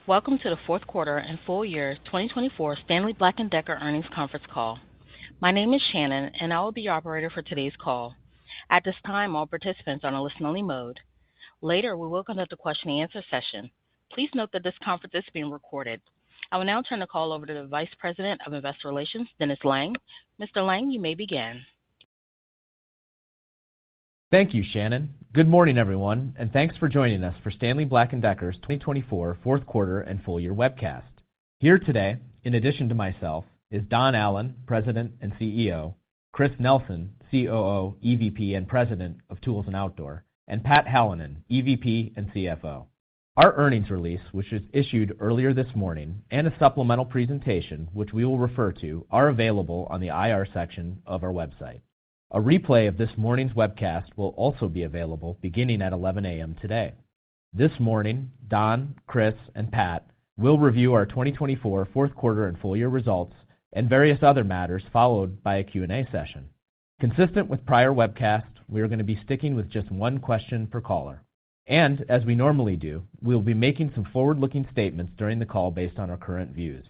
Welcome to the fourth quarter and full year 2024 Stanley Black & Decker earnings conference call. My name is Shannon, and I will be your operator for today's call. At this time, all participants are on a listen-only mode. Later, we will conduct a question-and-answer session. Please note that this conference is being recorded. I will now turn the call over to the Vice President of Investor Relations, Dennis Lange. Mr. Lange, you may begin. Thank you, Shannon. Good morning, everyone, and thanks for joining us for Stanley Black & Decker's 2024 fourth quarter and full year webcast. Here today, in addition to myself, is Don Allan, President and CEO, Chris Nelson, COO, EVP, and President of Tools & Outdoor, and Pat Hallinan, EVP and CFO. Our earnings release, which was issued earlier this morning, and a supplemental presentation, which we will refer to, are available on the IR section of our website. A replay of this morning's webcast will also be available beginning at 11 a.m. today. This morning, Don, Chris, and Pat will review our 2024 fourth quarter and full year results and various other matters, followed by a Q&A session. Consistent with prior webcasts, we are going to be sticking with just one question per caller. And, as we normally do, we will be making some forward-looking statements during the call based on our current views.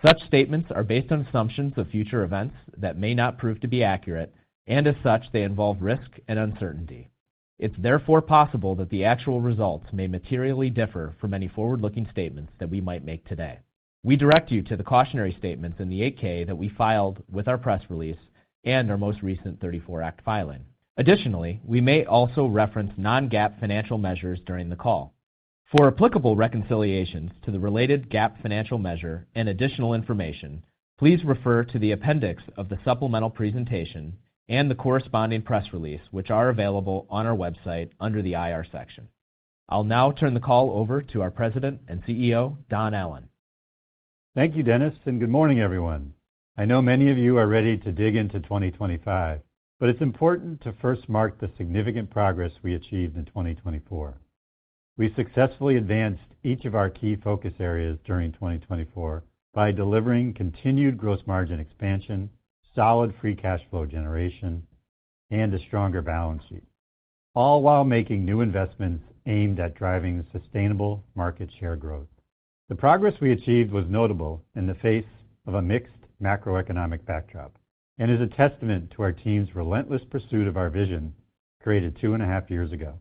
Such statements are based on assumptions of future events that may not prove to be accurate, and as such, they involve risk and uncertainty. It's therefore possible that the actual results may materially differ from any forward-looking statements that we might make today. We direct you to the cautionary statements in the 8-K that we filed with our press release and our most recent 34 Act filing. Additionally, we may also reference non-GAAP financial measures during the call. For applicable reconciliations to the related GAAP financial measure and additional information, please refer to the appendix of the supplemental presentation and the corresponding press release, which are available on our website under the IR section. I'll now turn the call over to our President and CEO, Don Allan. Thank you, Dennis, and good morning, everyone. I know many of you are ready to dig into 2025, but it's important to first mark the significant progress we achieved in 2024. We successfully advanced each of our key focus areas during 2024 by delivering continued gross margin expansion, solid free cash flow generation, and a stronger balance sheet, all while making new investments aimed at driving sustainable market share growth. The progress we achieved was notable in the face of a mixed macroeconomic backdrop and is a testament to our team's relentless pursuit of our vision created 2.5 years ago.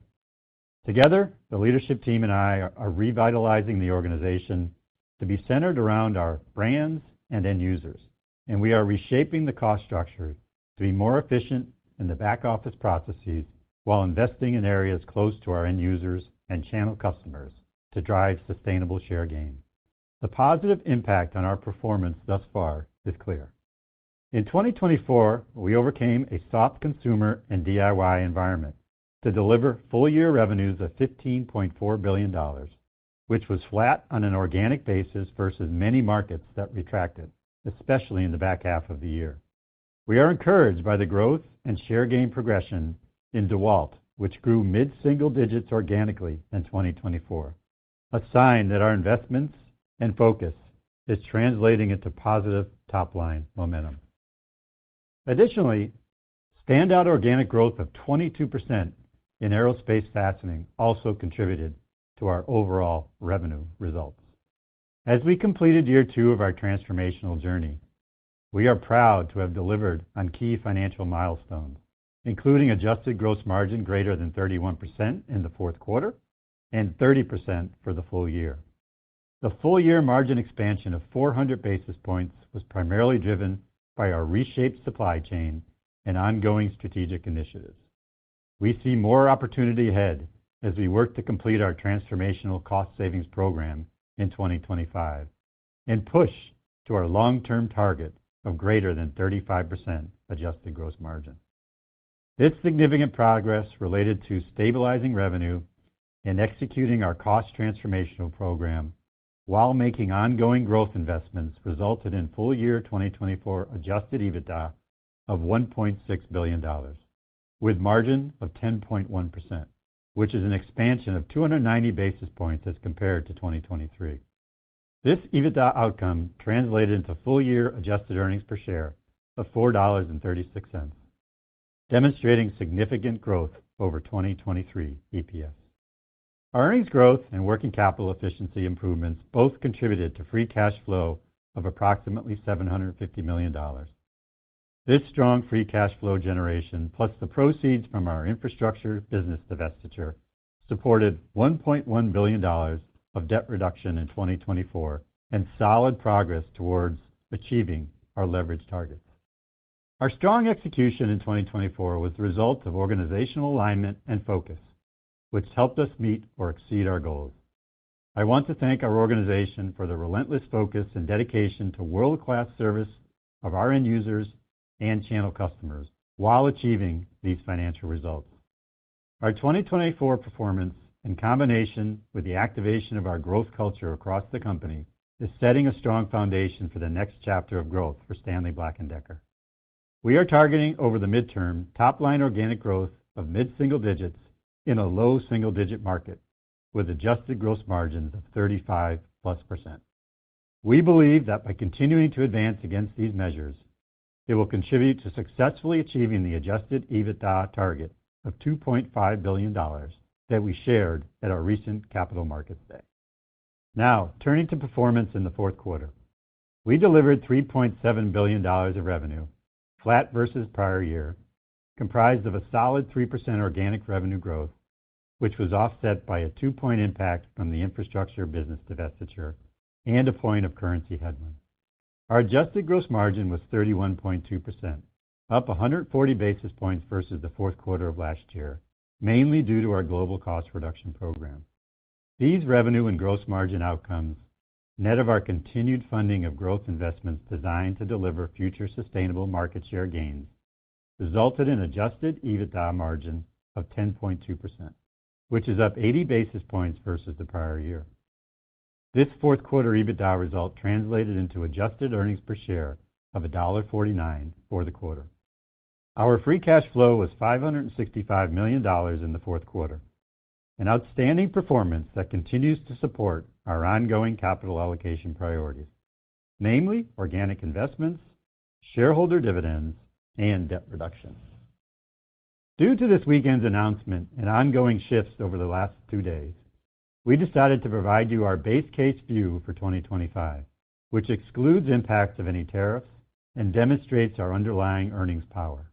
Together, the leadership team and I are revitalizing the organization to be centered around our brands and end users, and we are reshaping the cost structure to be more efficient in the back office processes while investing in areas close to our end users and channel customers to drive sustainable share gain. The positive impact on our performance thus far is clear. In 2024, we overcame a soft consumer and DIY environment to deliver full-year revenues of $15.4 billion, which was flat on an organic basis versus many markets that retracted, especially in the back half of the year. We are encouraged by the growth and share gain progression in DeWalt, which grew mid-single digits organically in 2024, a sign that our investments and focus is translating into positive top-line momentum. Additionally, standout organic growth of 22% in aerospace fastening also contributed to our overall revenue results. As we completed year 2 of our transformational journey, we are proud to have delivered on key financial milestones, including adjusted gross margin greater than 31% in the fourth quarter and 30% for the full year. The full-year margin expansion of 400 basis points was primarily driven by our reshaped supply chain and ongoing strategic initiatives. We see more opportunity ahead as we work to complete our transformational cost savings program in 2025 and push to our long-term target of greater than 35% adjusted gross margin. This significant progress related to stabilizing revenue and executing our cost transformational program while making ongoing growth investments resulted in full year 2024 adjusted EBITDA of $1.6 billion, with margin of 10.1%, which is an expansion of 290 basis points as compared to 2023. This EBITDA outcome translated into full-year adjusted earnings per share of $4.36, demonstrating significant growth over 2023 EPS. Our earnings growth and working capital efficiency improvements both contributed to free cash flow of approximately $750 million. This strong free cash flow generation, plus the proceeds from our infrastructure business divestiture, supported $1.1 billion of debt reduction in 2024 and solid progress towards achieving our leverage targets. Our strong execution in 2024 was the result of organizational alignment and focus, which helped us meet or exceed our goals. I want to thank our organization for the relentless focus and dedication to world-class service of our end users and channel customers while achieving these financial results. Our 2024 performance, in combination with the activation of our growth culture across the company, is setting a strong foundation for the next chapter of growth for Stanley Black & Decker. We are targeting over the midterm top-line organic growth of mid-single digits in a low single-digit market with adjusted gross margins of 35+%. We believe that by continuing to advance against these measures, it will contribute to successfully achieving the adjusted EBITDA target of $2.5 billion that we shared at our recent Capital Markets Day. Now, turning to performance in the fourth quarter. We delivered $3.7 billion of revenue, flat versus prior year, comprised of a solid 3% organic revenue growth, which was offset by a 2-point impact from the infrastructure business divestiture and a point of currency headwind. Our adjusted gross margin was 31.2%, up 140 basis points versus the fourth quarter of last year, mainly due to our global cost reduction program. These revenue and gross margin outcomes, net of our continued funding of growth investments designed to deliver future sustainable market share gains, resulted in adjusted EBITDA margin of 10.2%, which is up 80 basis points versus the prior year. This fourth quarter EBITDA result translated into adjusted earnings per share of $1.49 for the quarter. Our free cash flow was $565 million in the fourth quarter, an outstanding performance that continues to support our ongoing capital allocation priorities, namely organic investments, shareholder dividends, and debt reduction. Due to this weekend's announcement and ongoing shifts over the last 2 days, we decided to provide you our base case view for 2025, which excludes impacts of any tariffs and demonstrates our underlying earnings power.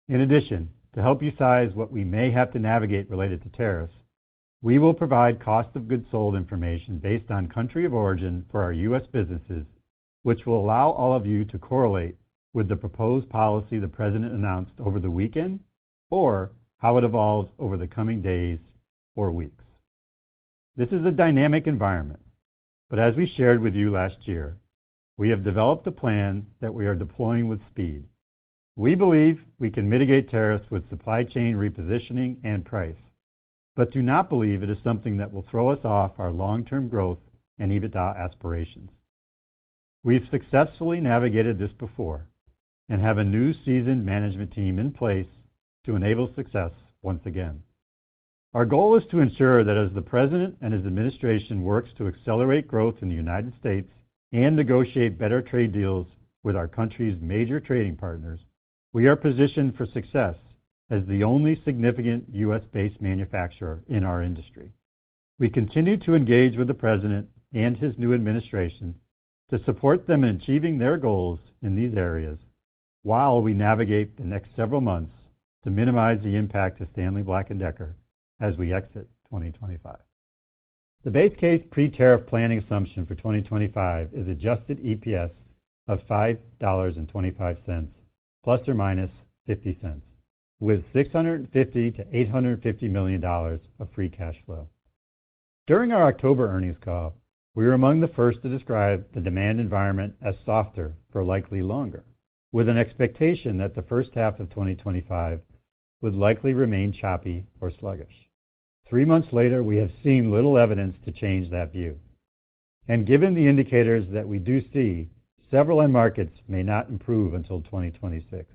In addition, to help you size what we may have to navigate related to tariffs, we will provide cost of goods sold information based on country of origin for our U.S. businesses, which will allow all of you to correlate with the proposed policy the President announced over the weekend or how it evolves over the coming days or weeks. This is a dynamic environment, but as we shared with you last year, we have developed a plan that we are deploying with speed. We believe we can mitigate tariffs with supply chain repositioning and price, but do not believe it is something that will throw us off our long-term growth and EBITDA aspirations. We've successfully navigated this before and have a new seasoned management team in place to enable success once again. Our goal is to ensure that as the President and his administration works to accelerate growth in the United States and negotiate better trade deals with our country's major trading partners, we are positioned for success as the only significant U.S.-based manufacturer in our industry. We continue to engage with the President and his new administration to support them in achieving their goals in these areas while we navigate the next several months to minimize the impact to Stanley Black & Decker as we exit 2025. The base case pre-tariff planning assumption for 2025 is adjusted EPS of $5.25 plus or minus 50 cents, with $650 to $850 million of free cash flow. During our October earnings call, we were among the first to describe the demand environment as softer for likely longer, with an expectation that the first half of 2025 would likely remain choppy or sluggish. 3 months later, we have seen little evidence to change that view. And given the indicators that we do see, several end markets may not improve until 2026.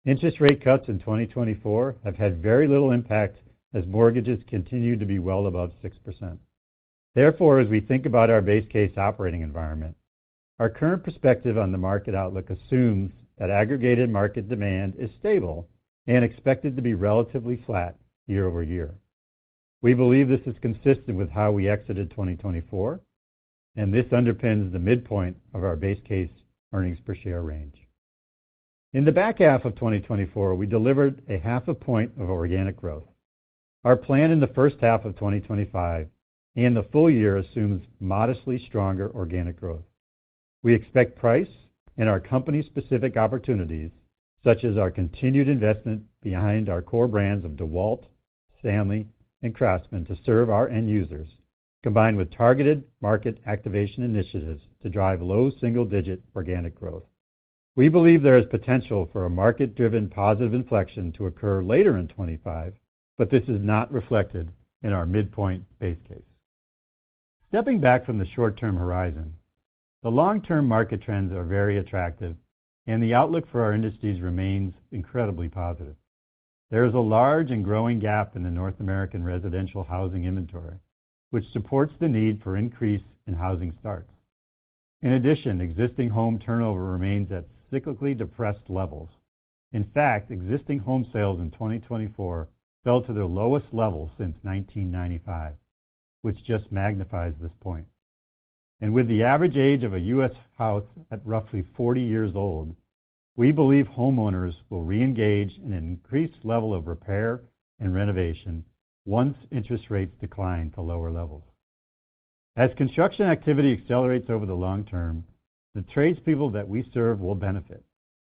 Interest rate cuts in 2024 have had very little impact as mortgages continue to be well above 6%. Therefore, as we think about our base case operating environment, our current perspective on the market outlook assumes that aggregated market demand is stable and expected to be relatively flat year over year. We believe this is consistent with how we exited 2024, and this underpins the midpoint of our base case earnings per share range. In the back half of 2024, we delivered a 0.5 point of organic growth. Our plan in the first half of 2025 and the full year assumes modestly stronger organic growth. We expect price and our company-specific opportunities, such as our continued investment behind our core brands of DeWalt, Stanley, and Craftsman to serve our end users, combined with targeted market activation initiatives to drive low single-digit organic growth. We believe there is potential for a market-driven positive inflection to occur later in 2025, but this is not reflected in our midpoint base case. Stepping back from the short-term horizon, the long-term market trends are very attractive, and the outlook for our industries remains incredibly positive. There is a large and growing gap in the North American residential housing inventory, which supports the need for increase in housing starts. In addition, existing home turnover remains at cyclically depressed levels. In fact, existing home sales in 2024 fell to their lowest level since 1995, which just magnifies this point. And with the average age of a U.S. house at roughly 40 years old, we believe homeowners will re-engage in an increased level of repair and renovation once interest rates decline to lower levels. As construction activity accelerates over the long term, the tradespeople that we serve will benefit,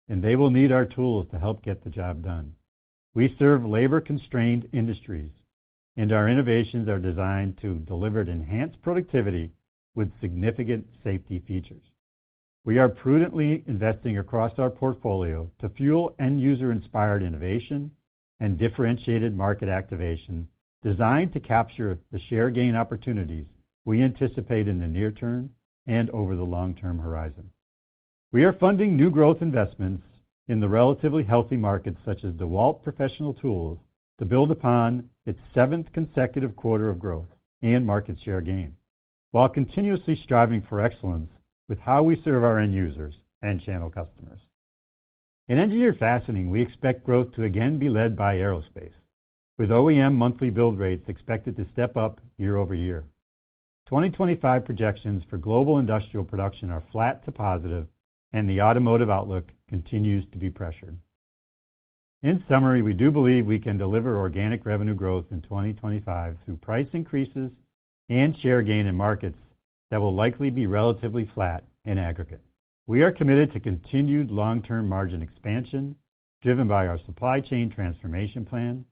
and they will need our tools to help get the job done. We serve labor-constrained industries, and our innovations are designed to deliver enhanced productivity with significant safety features. We are prudently investing across our portfolio to fuel end-user-inspired innovation and differentiated market activation designed to capture the share gain opportunities we anticipate in the near term and over the long-term horizon. We are funding new growth investments in the relatively healthy markets such as DeWalt Professional Tools to build upon its 7th consecutive quarter of growth and market share gain, while continuously striving for excellence with how we serve our end users and channel customers. In engineered fastening, we expect growth to again be led by aerospace, with OEM monthly build rates expected to step up year over year. 2025 projections for global industrial production are flat to positive, and the automotive outlook continues to be pressured. In summary, we do believe we can deliver organic revenue growth in 2025 through price increases and share gain in markets that will likely be relatively flat in aggregate. We are committed to continued long-term margin expansion driven by our supply chain transformation plan.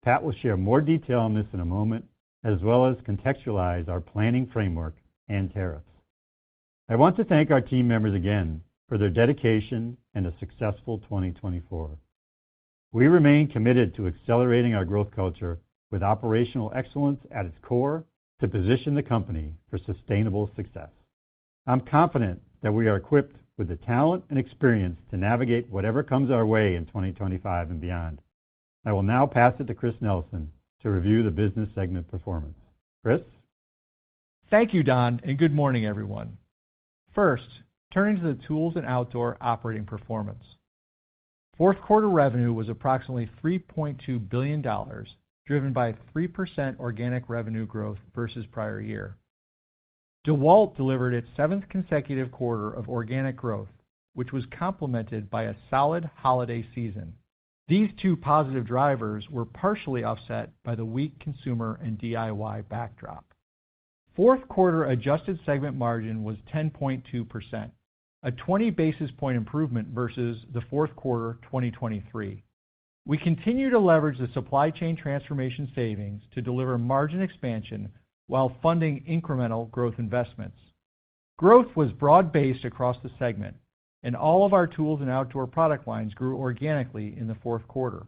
Pat will share more detail on this in a moment, as well as contextualize our planning framework and tariffs. I want to thank our team members again for their dedication and a successful 2024. We remain committed to accelerating our growth culture with operational excellence at its core to position the company for sustainable success. I'm confident that we are equipped with the talent and experience to navigate whatever comes our way in 2025 and beyond. I will now pass it to Chris Nelson to review the business segment performance. Chris? Thank you, Don, and good morning, everyone. First, turning to the Tools and Outdoor operating performance. Fourth quarter revenue was approximately $3.2 billion, driven by 3% organic revenue growth versus prior year. DeWalt delivered its 7th consecutive quarter of organic growth, which was complemented by a solid holiday season. These two positive drivers were partially offset by the weak consumer and DIY backdrop. Fourth quarter adjusted segment margin was 10.2%, a 20 basis point improvement versus the fourth quarter 2023. We continue to leverage the supply chain transformation savings to deliver margin expansion while funding incremental growth investments. Growth was broad-based across the segment, and all of our Tools and Outdoor product lines grew organically in the fourth quarter.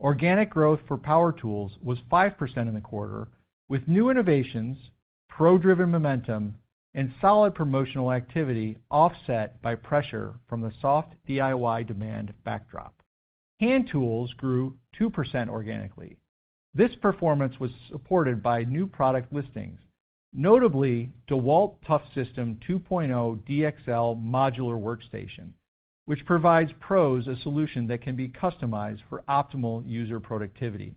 Organic growth for power tools was 5% in the quarter, with new innovations, pro-driven momentum, and solid promotional activity offset by pressure from the soft DIY demand backdrop. Hand tools grew 2% organically. This performance was supported by new product listings, notably DeWalt Tough System 2.0 DXL modular workstation, which provides pros a solution that can be customized for optimal user productivity.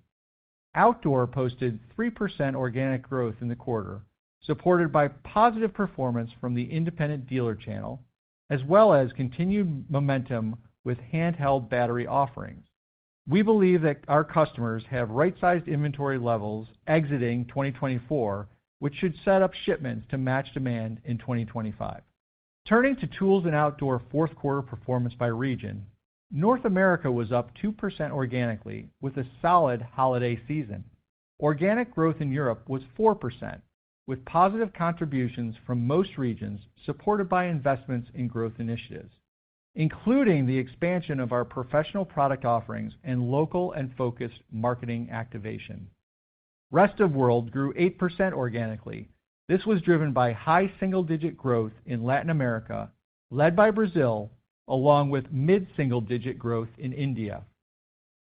Outdoor posted 3% organic growth in the quarter, supported by positive performance from the independent dealer channel, as well as continued momentum with handheld battery offerings. We believe that our customers have right-sized inventory levels exiting 2024, which should set up shipments to match demand in 2025. Turning to Tools and Outdoor fourth quarter performance by region, North America was up 2% organically with a solid holiday season. Organic growth in Europe was 4%, with positive contributions from most regions supported by investments in growth initiatives, including the expansion of our professional product offerings and local and focused marketing activation. Rest of World grew 8% organically. This was driven by high single-digit growth in Latin America, led by Brazil, along with mid-single-digit growth in India.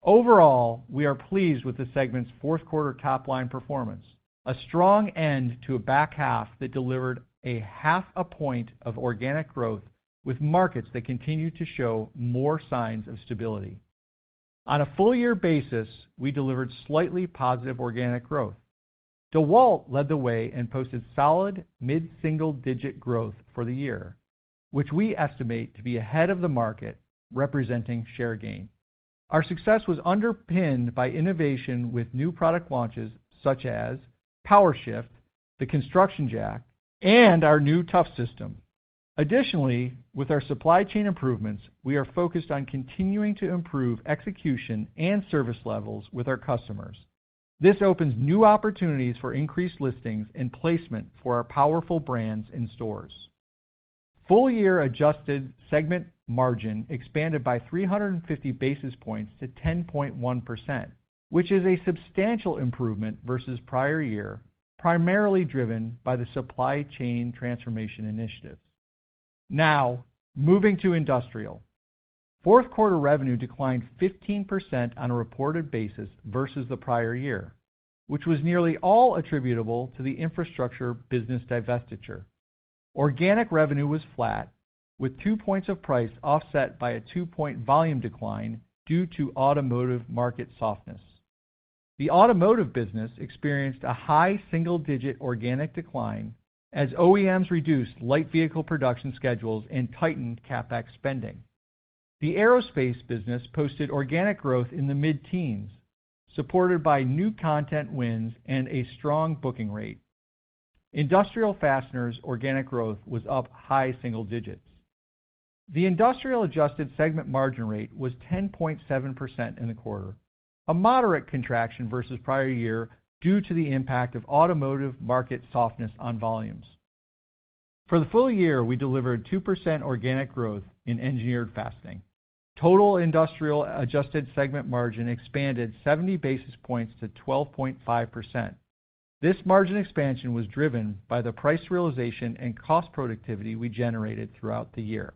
Overall, we are pleased with the segment's fourth quarter top-line performance, a strong end to a back half that delivered a 0.5 point of organic growth with markets that continue to show more signs of stability. On a full-year basis, we delivered slightly positive organic growth. DeWalt led the way and posted solid mid-single-digit growth for the year, which we estimate to be ahead of the market, representing share gain. Our success was underpinned by innovation with new product launches such as PowerShift, the Construction Jack, and our new Tough System. Additionally, with our supply chain improvements, we are focused on continuing to improve execution and service levels with our customers. This opens new opportunities for increased listings and placement for our powerful brands in stores. Full-year adjusted segment margin expanded by 350 basis points to 10.1%, which is a substantial improvement versus prior year, primarily driven by the supply chain transformation initiatives. Now, moving to Industrial. Fourth quarter revenue declined 15% on a reported basis versus the prior year, which was nearly all attributable to the infrastructure business divestiture. Organic revenue was flat, with 2 points of price offset by a 2-point volume decline due to automotive market softness. The automotive business experienced a high single-digit organic decline as OEMs reduced light vehicle production schedules and tightened CapEx spending. The aerospace business posted organic growth in the mid-teens, supported by new content wins and a strong booking rate. Industrial fasteners' organic growth was up high single digits. The Industrial adjusted segment margin rate was 10.7% in the quarter, a moderate contraction versus prior year due to the impact of automotive market softness on volumes. For the full year, we delivered 2% organic growth in engineered fastening. Total Industrial adjusted segment margin expanded 70 basis points to 12.5%. This margin expansion was driven by the price realization and cost productivity we generated throughout the year.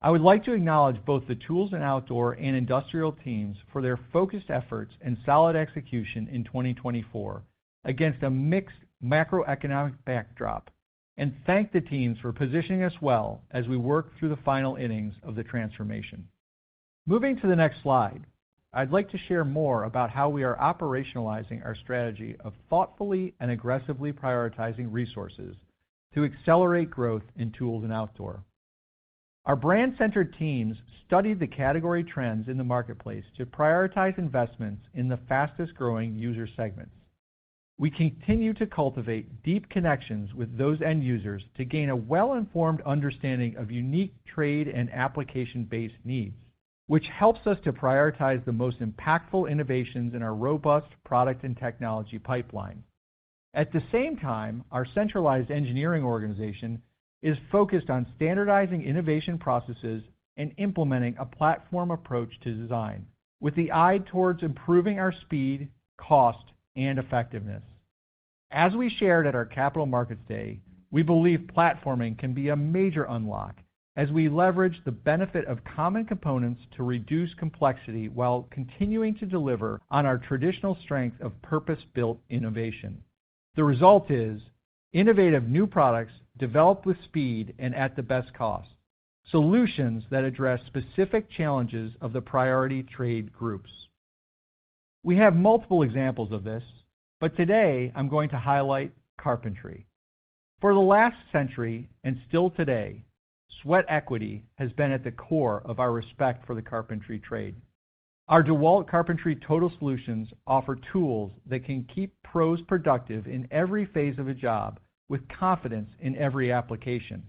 I would like to acknowledge both the Tools and Outdoor and Industrial teams for their focused efforts and solid execution in 2024 against a mixed macroeconomic backdrop, and thank the teams for positioning us well as we work through the final innings of the transformation. Moving to the next slide, I'd like to share more about how we are operationalizing our strategy of thoughtfully and aggressively prioritizing resources to accelerate growth in Tools and Outdoor. Our brand-centered teams studied the category trends in the marketplace to prioritize investments in the fastest-growing user segments. We continue to cultivate deep connections with those end users to gain a well-informed understanding of unique trade and application-based needs, which helps us to prioritize the most impactful innovations in our robust product and technology pipeline. At the same time, our centralized engineering organization is focused on standardizing innovation processes and implementing a platform approach to design, with the eye towards improving our speed, cost, and effectiveness. As we shared at our Capital Markets Day, we believe platforming can be a major unlock as we leverage the benefit of common components to reduce complexity while continuing to deliver on our traditional strength of purpose-built innovation. The result is innovative new products developed with speed and at the best cost, solutions that address specific challenges of the priority trade groups. We have multiple examples of this, but today I'm going to highlight carpentry. For the last century, and still today, sweat equity has been at the core of our respect for the carpentry trade. Our DeWalt Carpentry Total Solutions offer tools that can keep pros productive in every phase of a job with confidence in every application.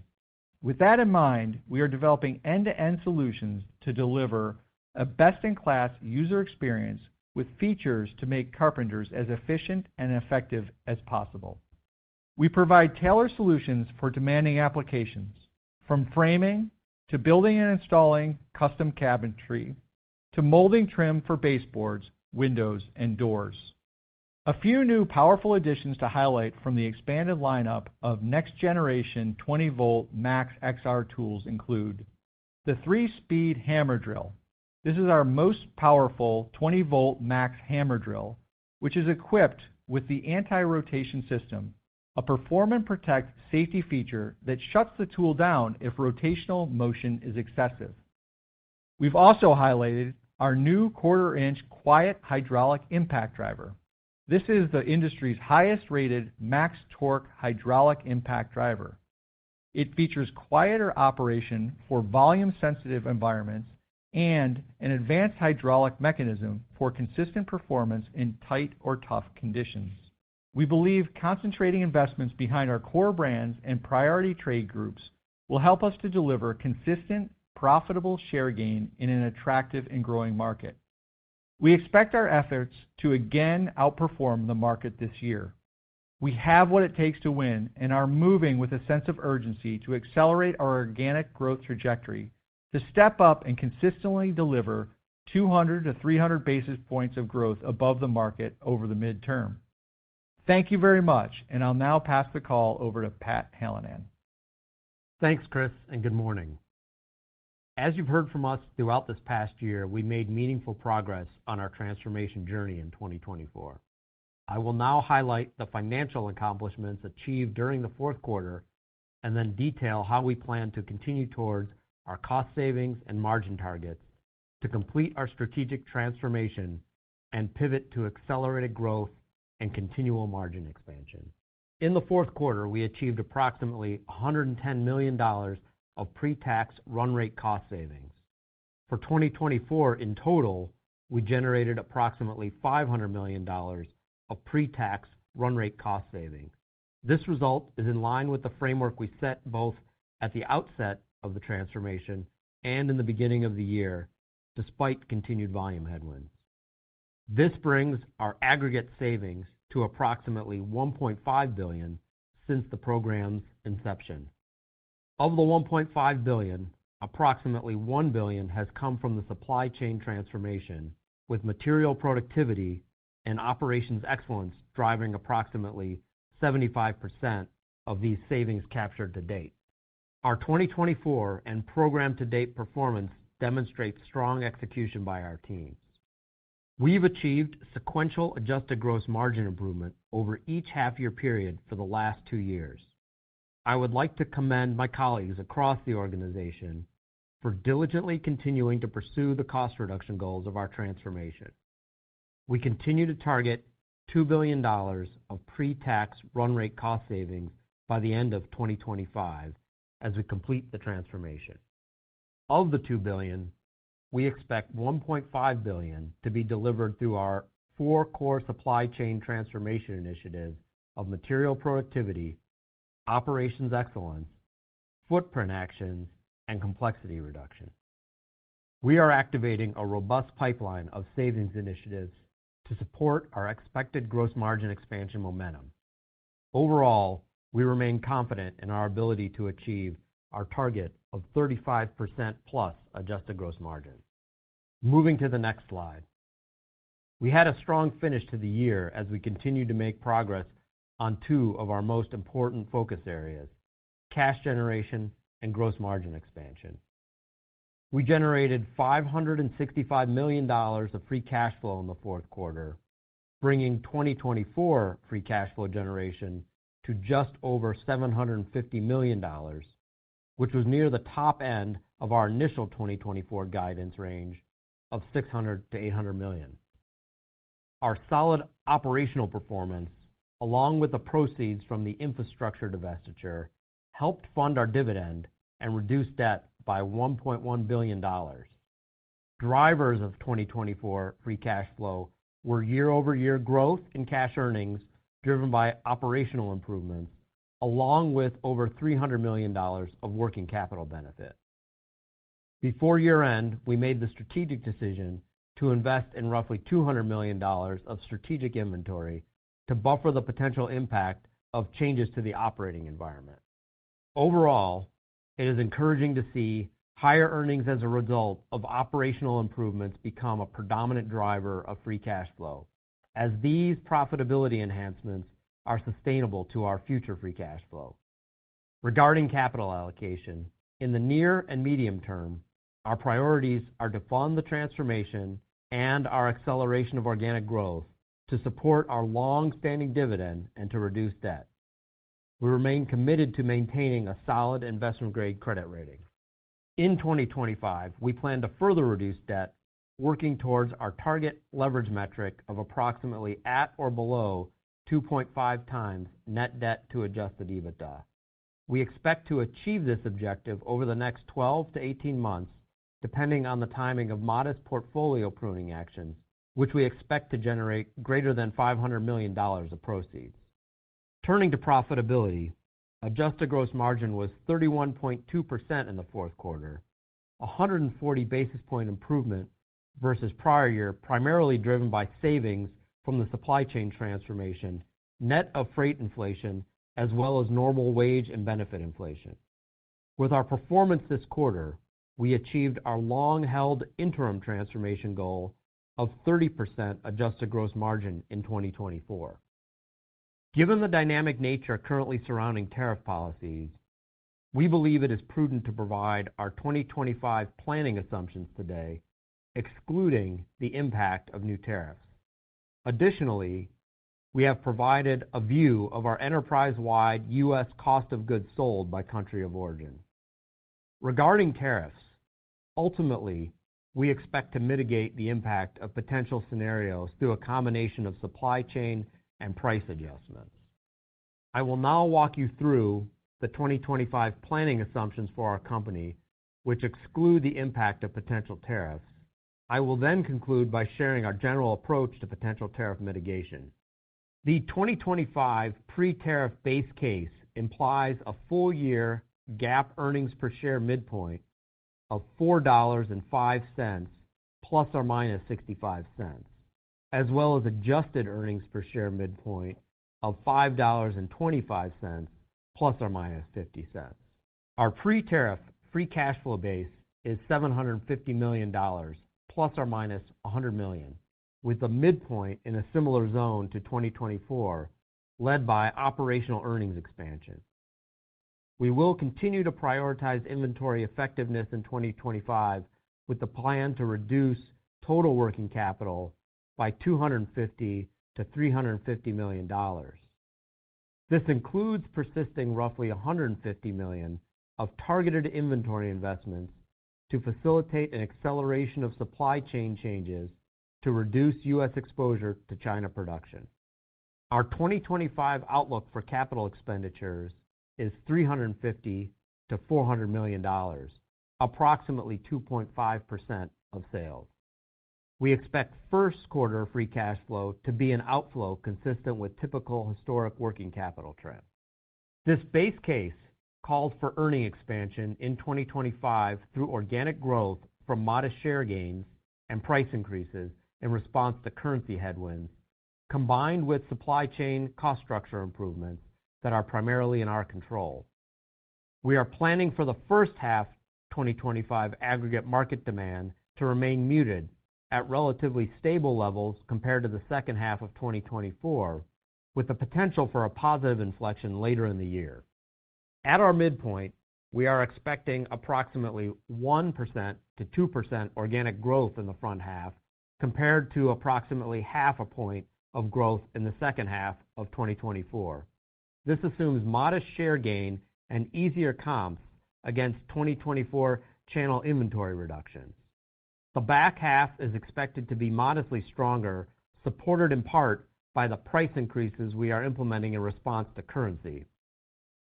With that in mind, we are developing end-to-end solutions to deliver a best-in-class user experience with features to make carpenters as efficient and effective as possible. We provide tailored solutions for demanding applications, from framing to building and installing custom cabinetry to molding trim for baseboards, windows, and doors. A few new powerful additions to highlight from the expanded lineup of next-generation 20-volt Max XR tools include the 3-speed hammer drill. This is our most powerful 20-volt Max hammer drill, which is equipped with the anti-rotation system, a perform and protect safety feature that shuts the tool down if rotational motion is excessive. We've also highlighted our new 1/4-inch quiet hydraulic impact driver. This is the industry's highest-rated max torque hydraulic impact driver. It features quieter operation for volume-sensitive environments and an advanced hydraulic mechanism for consistent performance in tight or tough conditions. We believe concentrating investments behind our core brands and priority trade groups will help us to deliver consistent, profitable share gain in an attractive and growing market. We expect our efforts to again outperform the market this year. We have what it takes to win and are moving with a sense of urgency to accelerate our organic growth trajectory to step up and consistently deliver 200 to 300 basis points of growth above the market over the midterm. Thank you very much, and I'll now pass the call over to Pat Hallinan. Thanks, Chris, and good morning. As you've heard from us throughout this past year, we made meaningful progress on our transformation journey in 2024. I will now highlight the financial accomplishments achieved during the fourth quarter and then detail how we plan to continue towards our cost savings and margin targets to complete our strategic transformation and pivot to accelerated growth and continual margin expansion. In the fourth quarter, we achieved approximately $110 million of pre-tax run rate cost savings. For 2024 in total, we generated approximately $500 million of pre-tax run rate cost savings. This result is in line with the framework we set both at the outset of the transformation and in the beginning of the year, despite continued volume headwinds. This brings our aggregate savings to approximately $1.5 billion since the program's inception. Of the $1.5 billion, approximately $1 billion has come from the supply chain transformation, with material productivity and operations excellence driving approximately 75% of these savings captured to date. Our 2024 and program-to-date performance demonstrates strong execution by our teams. We've achieved sequential adjusted gross margin improvement over each half-year period for the last 2 years. I would like to commend my colleagues across the organization for diligently continuing to pursue the cost reduction goals of our transformation. We continue to target $2 billion of pre-tax run rate cost savings by the end of 2025 as we complete the transformation. Of the $2 billion, we expect $1.5 billion to be delivered through our 4 core supply chain transformation initiatives of material productivity, operations excellence, footprint actions, and complexity reduction. We are activating a robust pipeline of savings initiatives to support our expected gross margin expansion momentum. Overall, we remain confident in our ability to achieve our target of 35% plus adjusted gross margin. Moving to the next slide. We had a strong finish to the year as we continue to make progress on 2 of our most important focus areas, cash generation and gross margin expansion. We generated $565 million of free cash flow in the fourth quarter, bringing 2024 free cash flow generation to just over $750 million, which was near the top end of our initial 2024 guidance range of $600 to $800 million. Our solid operational performance, along with the proceeds from the infrastructure divestiture, helped fund our dividend and reduce debt by $1.1 billion. Drivers of 2024 free cash flow were year-over-year growth in cash earnings driven by operational improvements, along with over $300 million of working capital benefit. Before year-end, we made the strategic decision to invest in roughly $200 million of strategic inventory to buffer the potential impact of changes to the operating environment. Overall, it is encouraging to see higher earnings as a result of operational improvements become a predominant driver of free cash flow, as these profitability enhancements are sustainable to our future free cash flow. Regarding capital allocation, in the near and medium term, our priorities are to fund the transformation and our acceleration of organic growth to support our long-standing dividend and to reduce debt. We remain committed to maintaining a solid investment-grade credit rating. In 2025, we plan to further reduce debt, working towards our target leverage metric of approximately at or below 2.5 times net debt to adjusted EBITDA. We expect to achieve this objective over the next 12 to 18 months, depending on the timing of modest portfolio pruning actions, which we expect to generate greater than $500 million of proceeds. Turning to profitability, adjusted gross margin was 31.2% in the fourth quarter, a 140 basis point improvement versus prior year, primarily driven by savings from the supply chain transformation, net of freight inflation, as well as normal wage and benefit inflation. With our performance this quarter, we achieved our long-held interim transformation goal of 30% adjusted gross margin in 2024. Given the dynamic nature currently surrounding tariff policies, we believe it is prudent to provide our 2025 planning assumptions today, excluding the impact of new tariffs. Additionally, we have provided a view of our enterprise-wide U.S. cost of goods sold by country of origin. Regarding tariffs, ultimately, we expect to mitigate the impact of potential scenarios through a combination of supply chain and price adjustments. I will now walk you through the 2025 planning assumptions for our company, which exclude the impact of potential tariffs. I will then conclude by sharing our general approach to potential tariff mitigation. The 2025 pre-tariff base case implies a full-year GAAP earnings per share midpoint of $4.05 plus or minus 65 cents, as well as adjusted earnings per share midpoint of $5.25 plus or minus 50 cents. Our pre-tariff free cash flow base is $750 million plus or minus $100 million, with the midpoint in a similar zone to 2024, led by operational earnings expansion. We will continue to prioritize inventory effectiveness in 2025 with the plan to reduce total working capital by $250 to $350 million. This includes persisting roughly $150 million of targeted inventory investments to facilitate an acceleration of supply chain changes to reduce U.S. exposure to China production. Our 2025 outlook for capital expenditures is $350 to $400 million, approximately 2.5% of sales. We expect first quarter free cash flow to be an outflow consistent with typical historic working capital trends. This base case calls for earning expansion in 2025 through organic growth from modest share gains and price increases in response to currency headwinds, combined with supply chain cost structure improvements that are primarily in our control. We are planning for the first half 2025 aggregate market demand to remain muted at relatively stable levels compared to the second half of 2024, with the potential for a positive inflection later in the year. At our midpoint, we are expecting approximately 1% to 2% organic growth in the front half, compared to approximately half a point of growth in the second half of 2024. This assumes modest share gain and easier comps against 2024 channel inventory reductions. The back half is expected to be modestly stronger, supported in part by the price increases we are implementing in response to currency.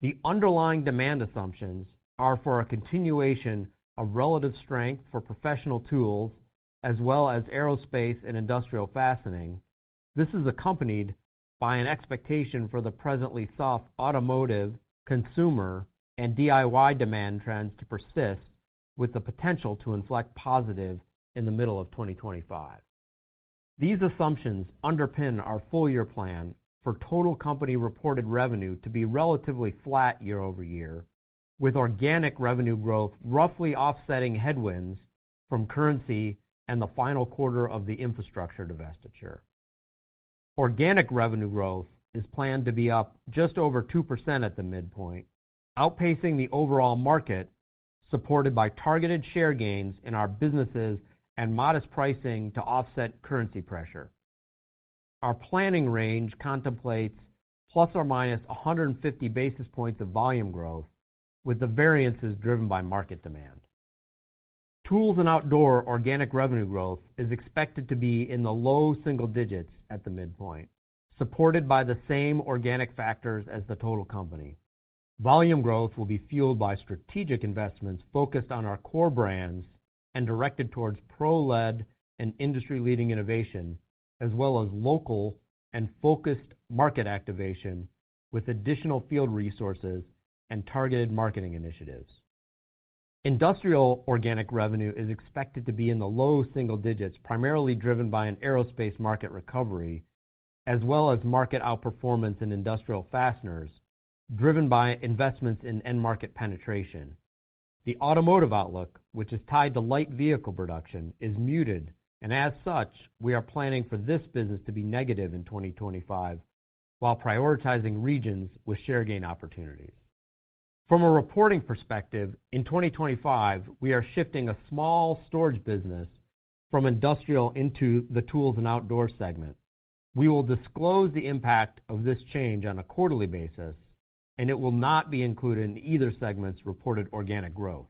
The underlying demand assumptions are for a continuation of relative strength for professional tools as well as aerospace and industrial fastening. This is accompanied by an expectation for the presently soft automotive, consumer, and DIY demand trends to persist, with the potential to inflect positive in the middle of 2025. These assumptions underpin our full-year plan for total company reported revenue to be relatively flat year over year, with organic revenue growth roughly offsetting headwinds from currency and the final quarter of the infrastructure divestiture. Organic revenue growth is planned to be up just over 2% at the midpoint, outpacing the overall market, supported by targeted share gains in our businesses and modest pricing to offset currency pressure. Our planning range contemplates plus or minus 150 basis points of volume growth, with the variances driven by market demand. Tools and Outdoor organic revenue growth is expected to be in the low single digits at the midpoint, supported by the same organic factors as the total company. Volume growth will be fueled by strategic investments focused on our core brands and directed towards pro-led and industry-leading innovation, as well as local and focused market activation with additional field resources and targeted marketing initiatives. Industrial organic revenue is expected to be in the low single digits, primarily driven by an aerospace market recovery, as well as market outperformance in industrial fasteners, driven by investments in end market penetration. The automotive outlook, which is tied to light vehicle production, is muted, and as such, we are planning for this business to be negative in 2025, while prioritizing regions with share gain opportunities. From a reporting perspective, in 2025, we are shifting a small storage business from industrial into the Tools and Outdoor segment. We will disclose the impact of this change on a quarterly basis, and it will not be included in either segment's reported organic growth.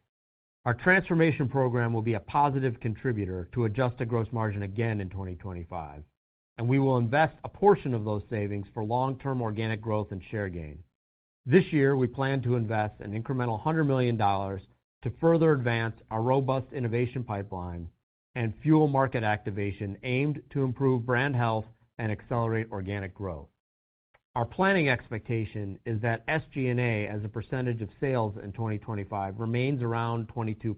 Our transformation program will be a positive contributor to adjusted gross margin again in 2025, and we will invest a portion of those savings for long-term organic growth and share gain. This year, we plan to invest an incremental $100 million to further advance our robust innovation pipeline and fuel market activation aimed to improve brand health and accelerate organic growth. Our planning expectation is that SG&A as a percentage of sales in 2025 remains around 22%.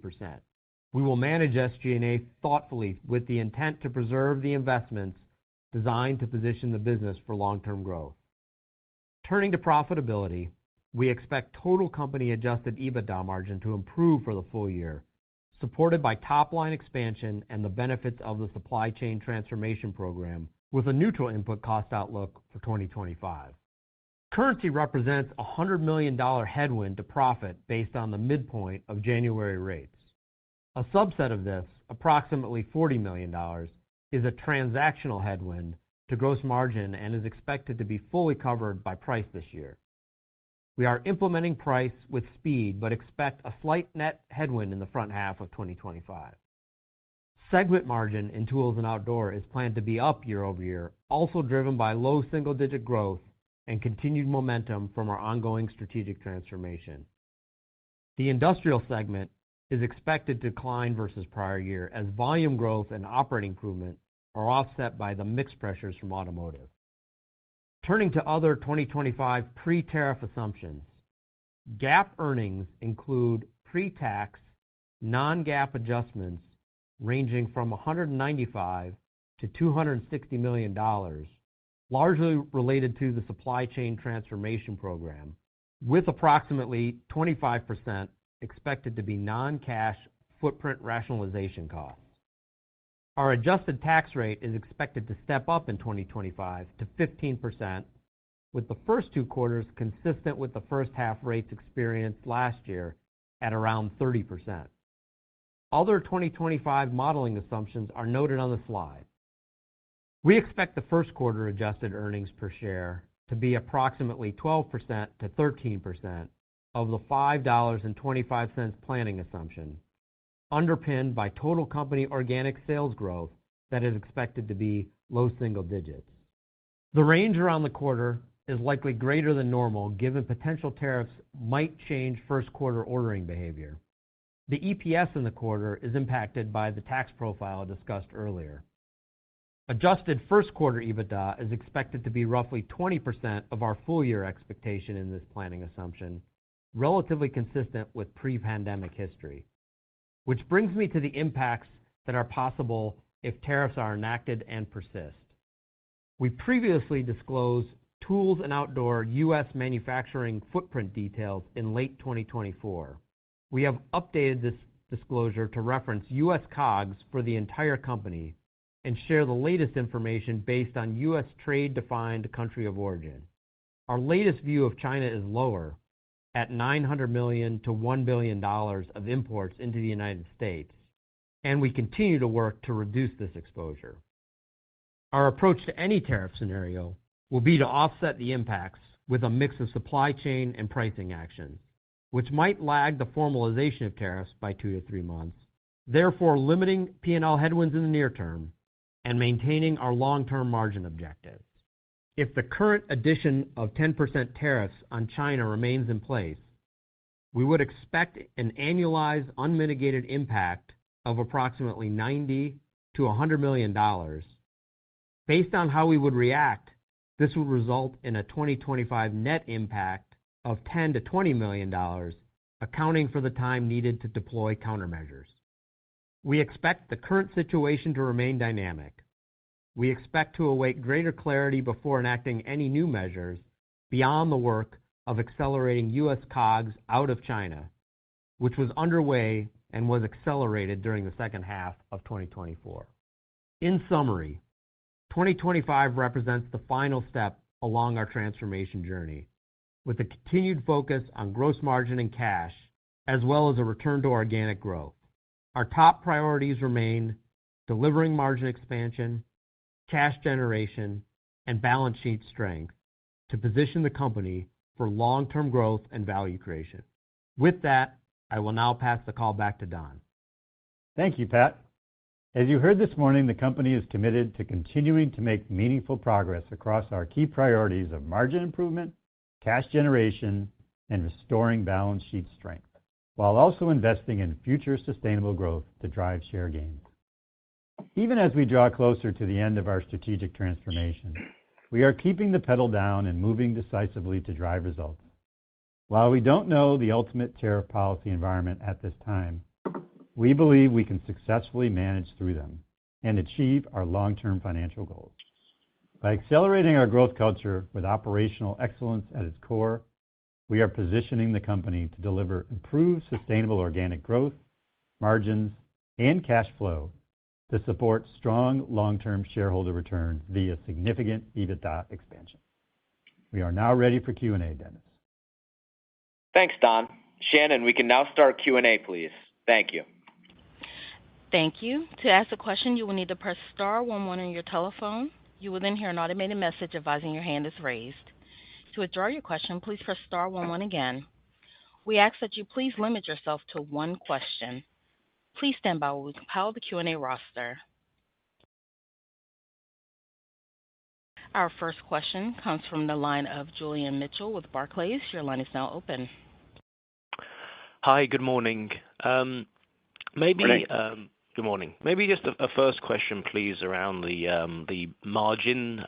We will manage SG&A thoughtfully with the intent to preserve the investments designed to position the business for long-term growth. Turning to profitability, we expect total company adjusted EBITDA margin to improve for the full year, supported by top-line expansion and the benefits of the supply chain transformation program, with a neutral input cost outlook for 2025. Currency represents a $100 million headwind to profit based on the midpoint of January rates. A subset of this, approximately $40 million, is a transactional headwind to gross margin and is expected to be fully covered by price this year. We are implementing price with speed, but expect a slight net headwind in the front half of 2025. Segment margin in Tools and Outdoor is planned to be up year over year, also driven by low single-digit growth and continued momentum from our ongoing strategic transformation. The Industrial segment is expected to decline versus prior year as volume growth and operating improvement are offset by the mixed pressures from automotive. Turning to other 2025 pre-tariff assumptions, GAAP earnings include pre-tax, non-GAAP adjustments ranging from $195 to $260 million, largely related to the supply chain transformation program, with approximately 25% expected to be non-cash footprint rationalization costs. Our adjusted tax rate is expected to step up in 2025 to 15%, with the first two quarters consistent with the first half rates experienced last year at around 30%. Other 2025 modeling assumptions are noted on the slide. We expect the first quarter adjusted earnings per share to be approximately 12% to 13% of the $5.25 planning assumption, underpinned by total company organic sales growth that is expected to be low single digits. The range around the quarter is likely greater than normal given potential tariffs might change first quarter ordering behavior. The EPS in the quarter is impacted by the tax profile discussed earlier. Adjusted first quarter EBITDA is expected to be roughly 20% of our full year expectation in this planning assumption, relatively consistent with pre-pandemic history. Which brings me to the impacts that are possible if tariffs are enacted and persist. We previously disclosed Tools and Outdoor U.S. manufacturing footprint details in late 2024. We have updated this disclosure to reference U.S. COGS for the entire company and share the latest information based on U.S. trade-defined country of origin. Our latest view of China is lower, at $900 million to $1 billion of imports into the United States, and we continue to work to reduce this exposure. Our approach to any tariff scenario will be to offset the impacts with a mix of supply chain and pricing actions, which might lag the formalization of tariffs by 2 to 3 months, therefore limiting P&L headwinds in the near term and maintaining our long-term margin objectives. If the current addition of 10% tariffs on China remains in place, we would expect an annualized unmitigated impact of approximately $90 to $100 million. Based on how we would react, this would result in a 2025 net impact of $10 to $20 million, accounting for the time needed to deploy countermeasures. We expect the current situation to remain dynamic. We expect to await greater clarity before enacting any new measures beyond the work of accelerating U.S. COGS out of China, which was underway and was accelerated during the second half of 2024. In summary, 2025 represents the final step along our transformation journey, with a continued focus on gross margin and cash, as well as a return to organic growth. Our top priorities remain delivering margin expansion, cash generation, and balance sheet strength to position the company for long-term growth and value creation. With that, I will now pass the call back to Don. Thank you, Pat. As you heard this morning, the company is committed to continuing to make meaningful progress across our key priorities of margin improvement, cash generation, and restoring balance sheet strength, while also investing in future sustainable growth to drive share gains. Even as we draw closer to the end of our strategic transformation, we are keeping the pedal down and moving decisively to drive results. While we don't know the ultimate tariff policy environment at this time, we believe we can successfully manage through them and achieve our long-term financial goals. By accelerating our growth culture with operational excellence at its core, we are positioning the company to deliver improved sustainable organic growth, margins, and cash flow to support strong long-term shareholder returns via significant EBITDA expansion. We are now ready for Q&A, Dennis. Thanks, Don. Shannon, we can now start Q&A, please. Thank you. Thank you. To ask a question, you will need to press star 11 on your telephone. You will then hear an automated message advising your hand is raised. To withdraw your question, please press star 11 again. We ask that you please limit yourself to one question. Please stand by while we compile the Q&A roster. Our first question comes from the line of Julian Mitchell with Barclays. Your line is now open. Hi, good morning. Good morning. Maybe just a first question, please, around the margin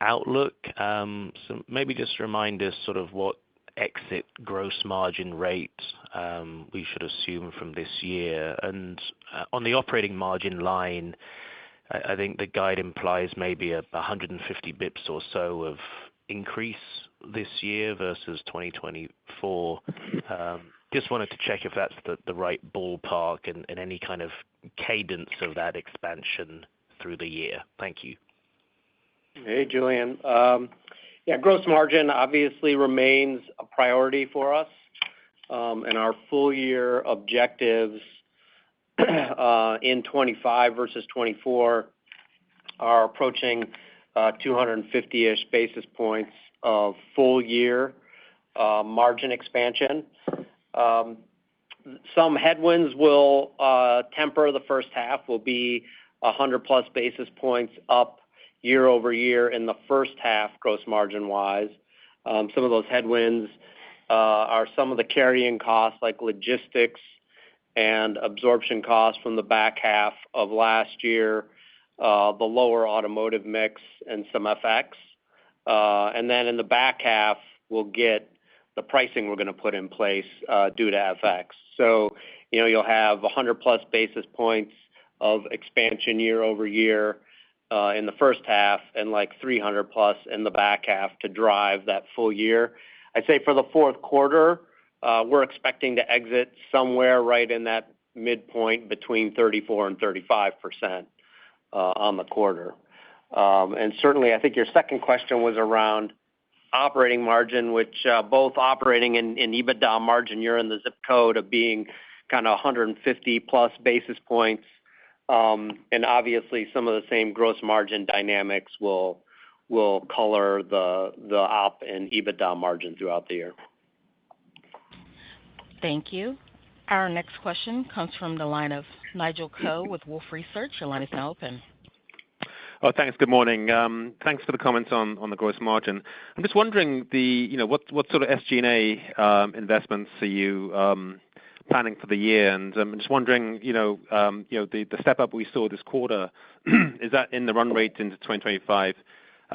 outlook. So maybe just remind us sort of what exit gross margin rate we should assume from this year. And on the operating margin line, I think the guide implies maybe 150 basis points or so of increase this year versus 2024. Just wanted to check if that's the right ballpark and any kind of cadence of that expansion through the year. Thank you. Hey, Julian. Yeah, gross margin obviously remains a priority for us, and our full year objectives in 25 versus 24 are approaching 250-ish basis points of full year margin expansion. Some headwinds will temper the first half. Will be 100+ basis points up year over year in the first half, gross margin-wise. Some of those headwinds are some of the carrying costs like logistics and absorption costs from the back half of last year, the lower automotive mix, and some FX. And then in the back half, we'll get the pricing we're going to put in place due to FX. So, you'll have 100+ basis points of expansion year over year in the first half and like 300+ in the back half to drive that full year. I'd say for the fourth quarter, we're expecting to exit somewhere right in that midpoint between 34% and 35% on the quarter. And certainly, I think your second question was around operating margin, which both operating and EBITDA margin, you're in the zip code of being kind of 150+ basis points. And obviously, some of the same gross margin dynamics will color the op and EBITDA margin throughout the year. Thank you. Our next question comes from the line of Nigel Coe with Wolfe Research. Your line is now open. Oh, thanks. Good morning. Thanks for the comments on the gross margin. I'm just wondering what sort of SG&A investments are you planning for the year? And I'm just wondering, the step up we saw this quarter, is that in the run rate into 2025?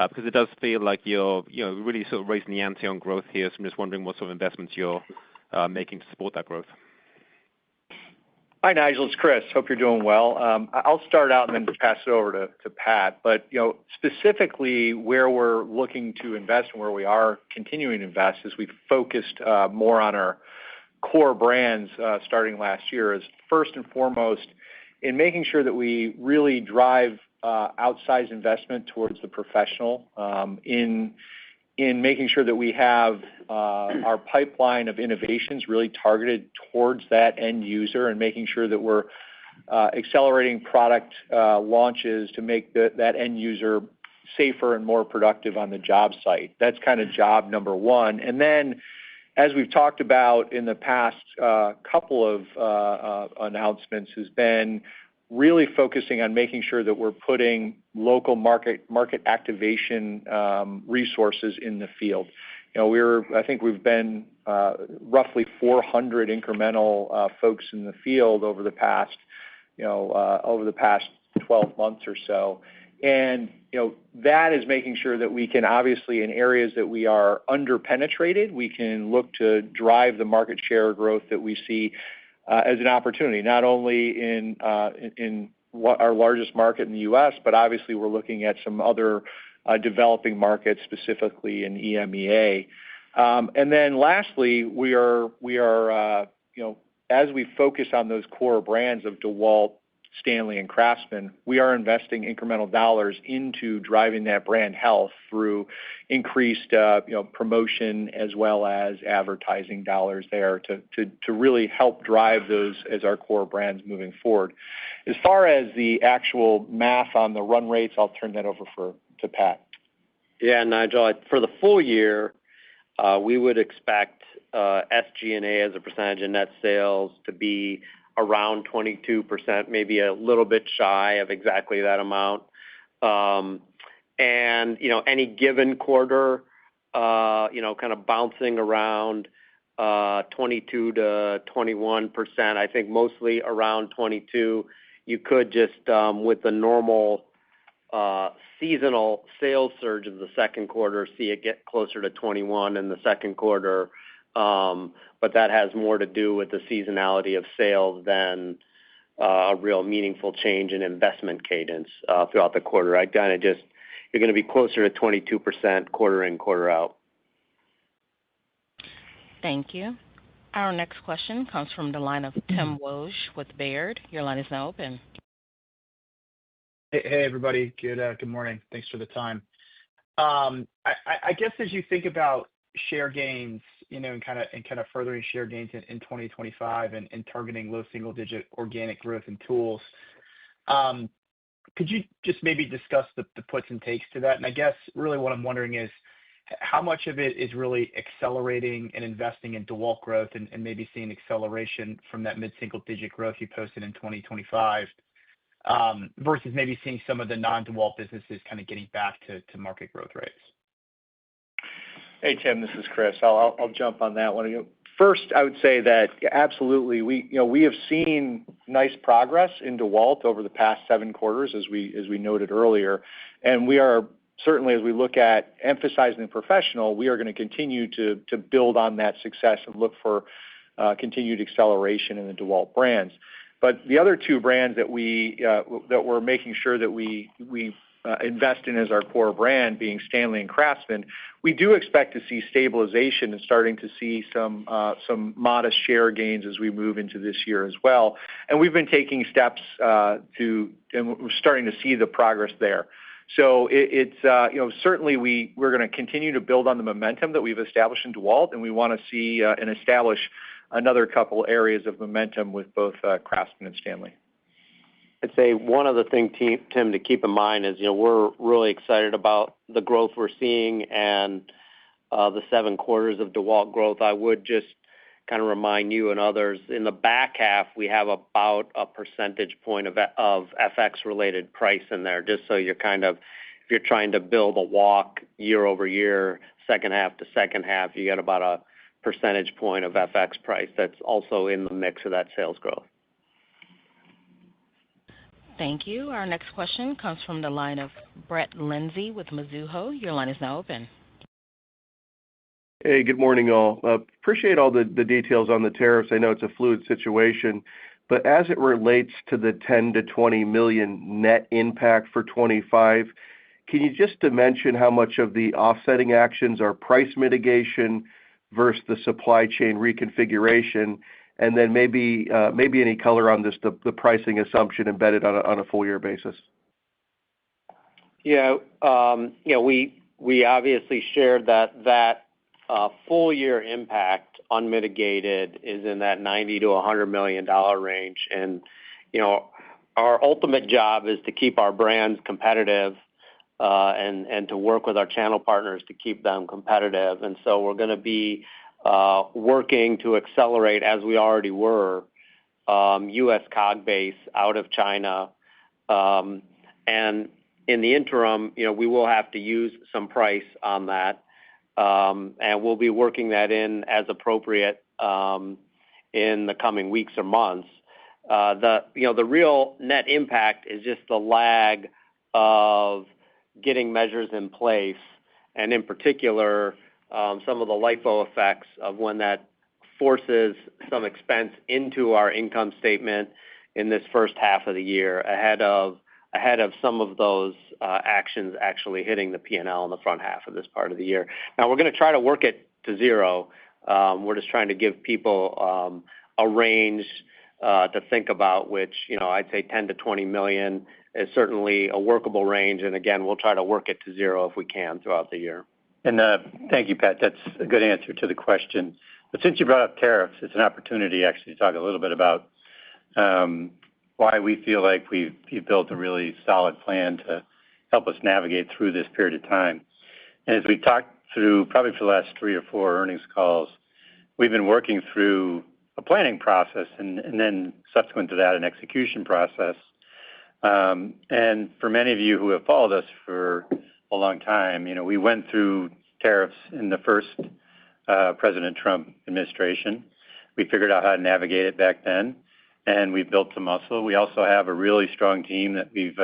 Because it does feel like you're really sort of raising the ante on growth here. So I'm just wondering what sort of investments you're making to support that growth. Hi, Nigel. It's Chris. Hope you're doing well. I'll start out and then pass it over to Pat. But specifically where we're looking to invest and where we are continuing to invest is we've focused more on our core brands starting last year. Is first and foremost in making sure that we really drive outsized investment towards the professional, in making sure that we have our pipeline of innovations really targeted towards that end user, and making sure that we're accelerating product launches to make that end user safer and more productive on the job site. That's kind of job number one. And then, as we've talked about in the past couple of announcements, has been really focusing on making sure that we're putting local market activation resources in the field. I think we've been roughly 400 incremental folks in the field over the past 12 months or so. And that is making sure that we can, obviously, in areas that we are underpenetrated, we can look to drive the market share growth that we see as an opportunity, not only in our largest market in the U.S., but obviously we're looking at some other developing markets, specifically in EMEA. And then lastly, we are as we focus on those core brands of DeWalt, Stanley, and Craftsman, we are investing incremental dollars into driving that brand health through increased promotion as well as advertising dollars there to really help drive those as our core brands moving forward. As far as the actual math on the run rates, I'll turn that over to Pat. Yeah, Nigel, for the full year, we would expect SG&A as a percentage of net sales to be around 22%, maybe a little bit shy of exactly that amount. And, any given quarter, kind of bouncing around 22 to 21%, I think mostly around 22. You could just, with the normal seasonal sales surge of the second quarter, see it get closer to 21 in the second quarter. But that has more to do with the seasonality of sales than a real meaningful change in investment cadence throughout the quarter. You're going to be closer to 22% quarter in, quarter out. Thank you. Our next question comes from the line of Tim Wojs with Baird. Your line is now open. Hey, everybody. Good morning. Thanks for the time. I guess as you think about share gains, and kind of furthering share gains in 2025 and targeting low single-digit organic growth in tools, could you just maybe discuss the puts and takes to that? And I guess really what I'm wondering is how much of it is really accelerating and investing in DeWalt growth and maybe seeing acceleration from that mid-single-digit growth you posted in 2025 versus maybe seeing some of the non-DEWALT businesses kind of getting back to market growth rates? Hey, Tim, this is Chris. I'll jump on that one. First, I would say that absolutely, we have seen nice progress in DEWALT over the past 7 quarters, as we noted earlier, and we are certainly, as we look at emphasizing the professional, we are going to continue to build on that success and look for continued acceleration in the DEWALT brands. But the other 2 brands that we're making sure that we invest in as our core brand, being Stanley and Craftsman, we do expect to see stabilization and starting to see some modest share gains as we move into this year as well. And we've been taking steps and we're starting to see the progress there. So certainly we're going to continue to build on the momentum that we've established in DEWALT, and we want to see and establish another couple areas of momentum with both Craftsman and Stanley. I'd say one other thing, Tim, to keep in mind is, we're really excited about the growth we're seeing and the 7 quarters of DEWALT growth. I would just kind of remind you and others, in the back half, we have about a percentage point of FX-related price in there, just so you're if you're trying to build a walk year over year, second half to second half, you get about a percentage point of FX price that's also in the mix of that sales growth. Thank you. Our next question comes from the line of Brett Lindsey with Mizuho. Your line is now open. Hey, good morning, all. Appreciate all the details on the tariffs. I know it's a fluid situation, but as it relates to the $10 to $20 million net impact for 25, can you just dimension how much of the offsetting actions are price mitigation versus the supply chain reconfiguration? And then maybe any color on the pricing assumption embedded on a full year basis. Yeah, we obviously shared that full year impact unmitigated is in that $90 to $100 million range, and our ultimate job is to keep our brands competitive and to work with our channel partners to keep them competitive, and so we're going to be working to accelerate, as we already were, U.S. COG base out of China. And in the interim, we will have to use some price on that, and we'll be working that in as appropriate in the coming weeks or months. The real net impact is just the lag of getting measures in place, and in particular, some of the LIFO effects of when that forces some expense into our income statement in this first half of the year ahead of some of those actions actually hitting the P&L in the front half of this part of the year. Now, we're going to try to work it to zero. We're just trying to give people a range to think about, which, I'd say $10 to $20 million is certainly a workable range. And again, we'll try to work it to zero if we can throughout the year. And thank you, Pat. That's a good answer to the question. But since you brought up tariffs, it's an opportunity actually to talk a little bit about why we feel like we've built a really solid plan to help us navigate through this period of time. And as we talked through probably for the last 3 or 4 earnings calls, we've been working through a planning process and then subsequent to that, an execution process. And for many of you who have followed us for a long time, we went through tariffs in the first President Trump administration. We figured out how to navigate it back then, and we built some muscle. We also have a really strong team that we've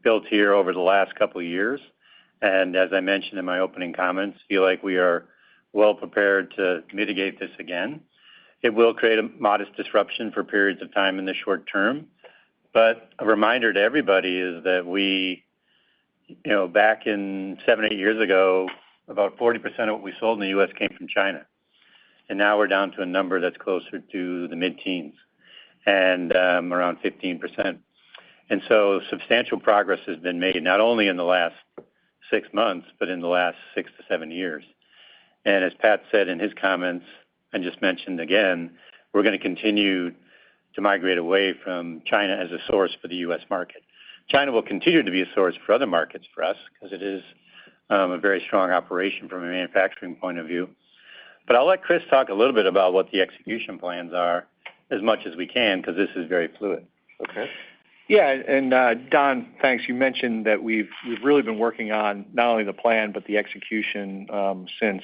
built here over the last couple of years. And as I mentioned in my opening comments, feel like we are well prepared to mitigate this again. It will create a modest disruption for periods of time in the short term. But a reminder to everybody is that we, back in 7, 8 years ago, about 40% of what we sold in the U.S. came from China. And now we're down to a number that's closer to the mid-teens and around 15%. And so substantial progress has been made, not only in the last 6 months, but in the last 6 to 7 years. And as Pat said in his comments, and just mentioned again, we're going to continue to migrate away from China as a source for the U.S. market. China will continue to be a source for other markets for us because it is a very strong operation from a manufacturing point of view. But I'll let Chris talk a little bit about what the execution plans are as much as we can because this is very fluid. Okay. Yeah, and Don, thanks. You mentioned that we've really been working on not only the plan but the execution since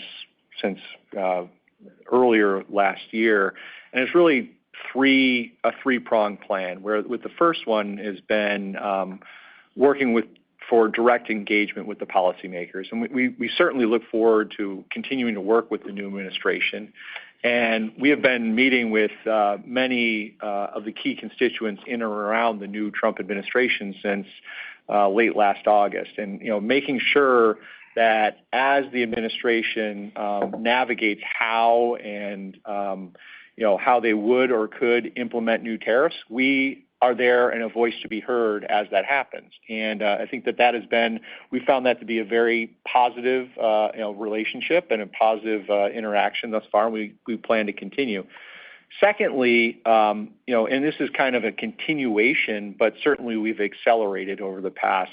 earlier last year, and it's really a three-pronged plan. Where with the first one has been working for direct engagement with the policymakers, and we certainly look forward to continuing to work with the new administration. And we have been meeting with many of the key constituents in or around the new Trump administration since late last August, and making sure that as the administration navigates how and how they would or could implement new tariffs, we are there and a voice to be heard as that happens. And I think that has been, we found that to be a very positive relationship and a positive interaction thus far, and we plan to continue. Secondly, and this is kind of a continuation, but certainly we've accelerated over the past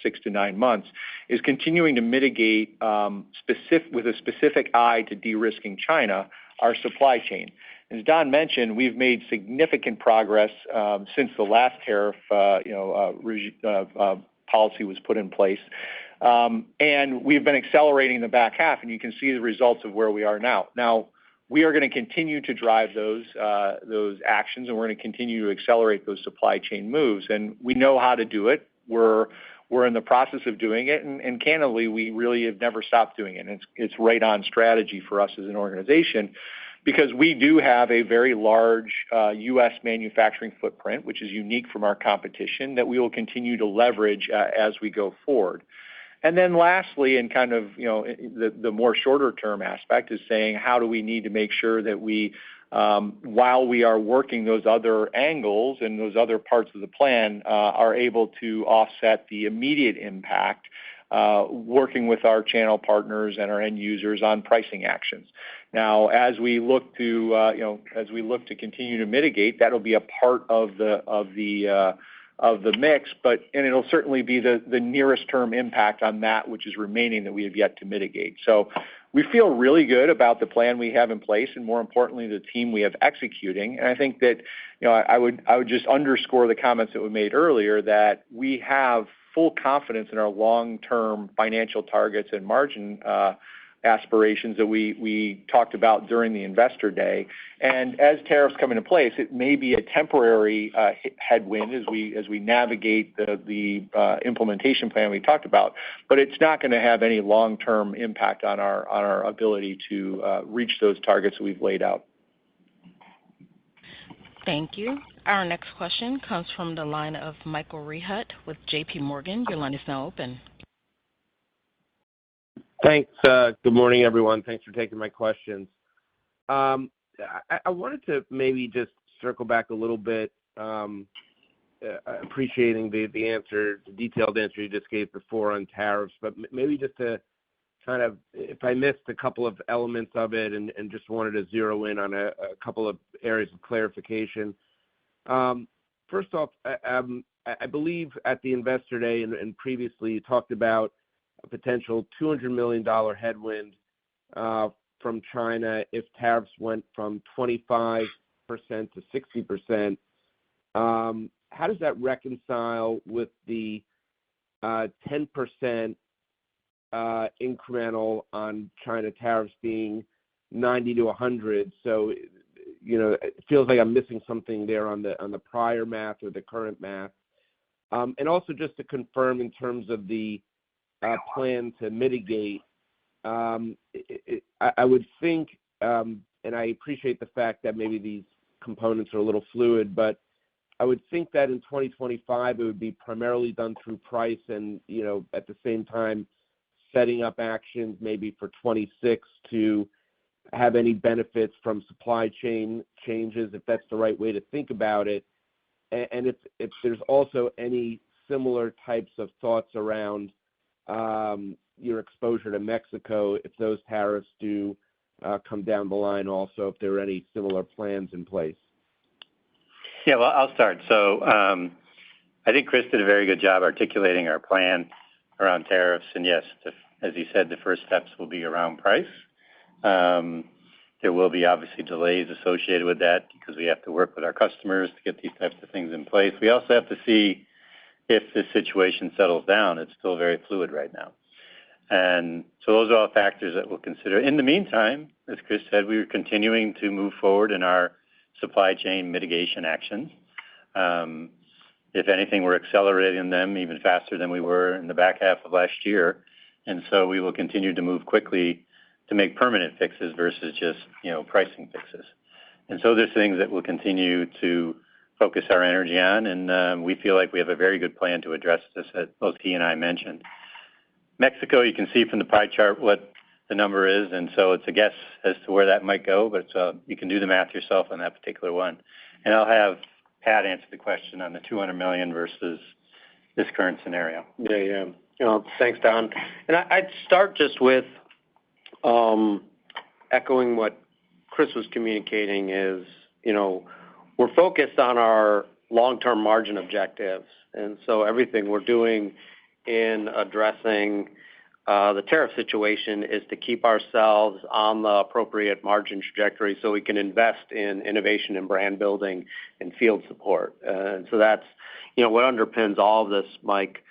6 to 9 months, is continuing to mitigate with a specific eye to de-risking China, our supply chain. As Don mentioned, we've made significant progress since the last tariff policy was put in place, and we've been accelerating the back half, and you can see the results of where we are now. Now, we are going to continue to drive those actions, and we're going to continue to accelerate those supply chain moves, and we know how to do it. We're in the process of doing it, and candidly, we really have never stopped doing it. And it's right on strategy for us as an organization, because we do have a very large U.S. manufacturing footprint, which is unique from our competition, that we will continue to leverage as we go forward. And then lastly, and kind of the more shorter term aspect is saying, how do we need to make sure that we, while we are working those other angles and those other parts of the plan, are able to offset the immediate impact, working with our channel partners and our end users on pricing actions. Now, as we look to continue to mitigate, that'll be a part of the mix, and it'll certainly be the nearest term impact on that which is remaining that we have yet to mitigate. So we feel really good about the plan we have in place, and more importantly, the team we have executing. And I think that I would just underscore the comments that were made earlier, that we have full confidence in our long-term financial targets and margin aspirations that we talked about during the Investor Day. And as tariffs come into place, it may be a temporary headwind as we navigate the implementation plan we talked about, but it's not going to have any long-term impact on our ability to reach those targets that we've laid out. Thank you. Our next question comes from the line of Michael Rehaut with J.P. Morgan. Your line is now open. Thanks. Good morning, everyone. Thanks for taking my questions. I wanted to maybe just circle back a little bit, appreciating the detailed answer you just gave before on tariffs, but maybe just to kind of, if I missed a couple of elements of it and just wanted to zero in on a couple of areas of clarification. First off, I believe at the Investor Day and previously you talked about a potential $200 million headwind from China if tariffs went from 25% to 60%. How does that reconcile with the 10% incremental on China tariffs being 90 to 100? So, it feels like I'm missing something there on the prior math or the current math. And also just to confirm in terms of the plan to mitigate, I would think, and I appreciate the fact that maybe these components are a little fluid, but I would think that in 2025 it would be primarily done through price and, at the same time setting up actions maybe for 26 to have any benefits from supply chain changes, if that's the right way to think about it. And if there's also any similar types of thoughts around your exposure to Mexico, if those tariffs do come down the line, also if there are any similar plans in place. Yeah, well, I'll start. So I think Chris did a very good job articulating our plan around tariffs. And yes, as you said, the first steps will be around price. There will be obviously delays associated with that because we have to work with our customers to get these types of things in place. We also have to see if this situation settles down. It's still very fluid right now. And so those are all factors that we'll consider. In the meantime, as Chris said, we are continuing to move forward in our supply chain mitigation actions. If anything, we're accelerating them even faster than we were in the back half of last year. And so we will continue to move quickly to make permanent fixes versus just, pricing fixes. And so there's things that we'll continue to focus our energy on, and we feel like we have a very good plan to address this, as both he and I mentioned. Mexico, you can see from the pie chart what the number is, and so it's a guess as to where that might go, but you can do the math yourself on that particular one. And I'll have Pat answer the question on the $200 million versus this current scenario. Yeah. Thanks, Don. And I'd start just with echoing what Chris was communicating is, we're focused on our long-term margin objectives. And so everything we're doing in addressing the tariff situation is to keep ourselves on the appropriate margin trajectory so we can invest in innovation and brand building and field support. And so that's, what underpins all of this, Mike.